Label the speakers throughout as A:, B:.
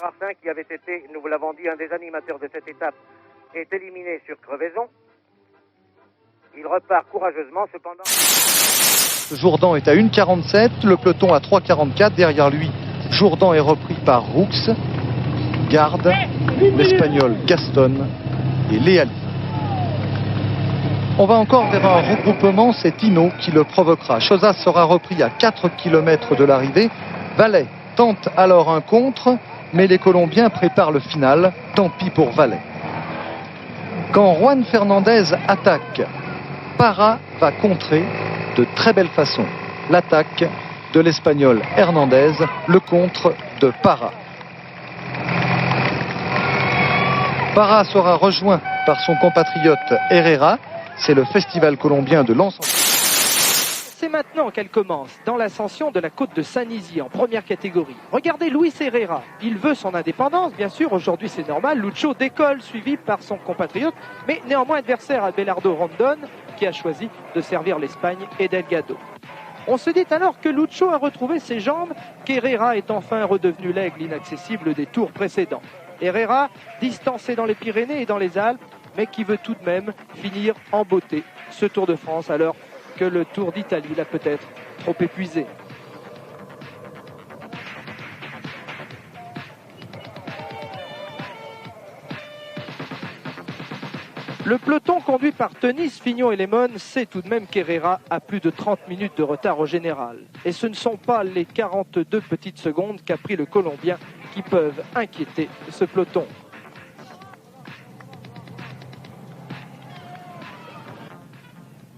A: Artin, qui avait été, nous vous l'avons dit, un des animateurs de cette étape, est éliminé sur crevaison. Il repart courageusement, cependant.
B: Jourdan est à 1,47, le peloton à 3,44. Derrière lui, Jourdan est repris par Roux, Garde, l'Espagnol Gaston et Léali. On va encore vers un regroupement, c'est Hinault qui le provoquera. Chozas sera repris à 4 km de l'arrivée. Vallet tente alors un contre, mais les Colombiens préparent le final. Tant pis pour Vallet. Quand Juan Fernandez attaque, Parra va contrer de très belle façon l'attaque de l'Espagnol Hernandez, le contre de Parra. Parra sera rejoint par son compatriote Herrera. C'est le festival colombien de l'ensemble.
C: C'est maintenant qu'elle commence, dans l'ascension de la côte de San-Isidre en première catégorie. Regardez Luis Herrera, il veut son indépendance, bien sûr, aujourd'hui c'est normal. Lucho décolle, suivi par son compatriote, mais néanmoins adversaire à Belardo Rondon, qui a choisi de servir l'Espagne et Delgado. On se dit alors que Lucho a retrouvé ses jambes, qu'Herrera est enfin redevenu l'aigle inaccessible des tours précédents. Herrera, distancé dans les Pyrénées et dans les Alpes, mais qui veut tout de même finir en beauté ce Tour de France, alors que le Tour d'Italie l'a peut-être trop épuisé. Le peloton conduit par Tenis, Fignon et Lemon sait tout de même qu'Herrera a plus de 30 minutes de retard au général. Et ce ne sont pas les 42 petites secondes qu'a pris le Colombien qui peuvent inquiéter ce peloton.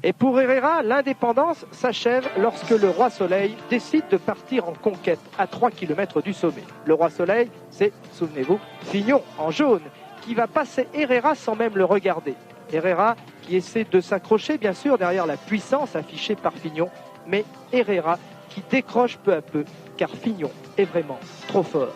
C: Et pour Herrera, l'indépendance s'achève lorsque le Roi Soleil décide de partir en conquête à 3 km du sommet. Le Roi Soleil, c'est, souvenez-vous, Fignon en jaune, qui va passer Herrera sans même le regarder. Herrera qui essaie de s'accrocher, bien sûr, derrière la puissance affichée par Fignon, mais Herrera qui décroche peu à peu, car Fignon est vraiment trop fort.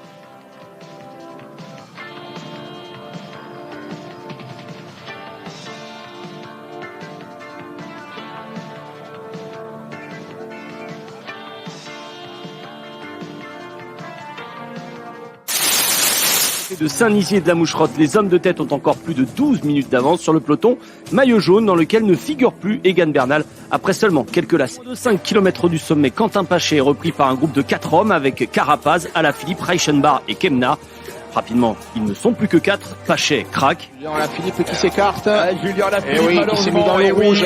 D: De Saint-Nizier et de la Moucherotte, les hommes de tête ont encore plus de 12 minutes d'avance sur le peloton. Maillot jaune dans lequel ne figure plus Egan Bernal après seulement quelques lacets. De 5 km du sommet, Quentin Paché est repris par un groupe de 4 hommes avec Carapaz, Alaphilippe, Reichenbach et Kemna. Rapidement, ils ne sont plus que 4. Paché craque.
E: Julien Alaphilippe qui s'écarte.
F: Julien Alaphilippe,
E: il s'est mis dans le rouge.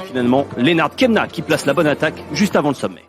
D: Finalement, Lennart Kemna qui place la bonne attaque juste avant le sommet.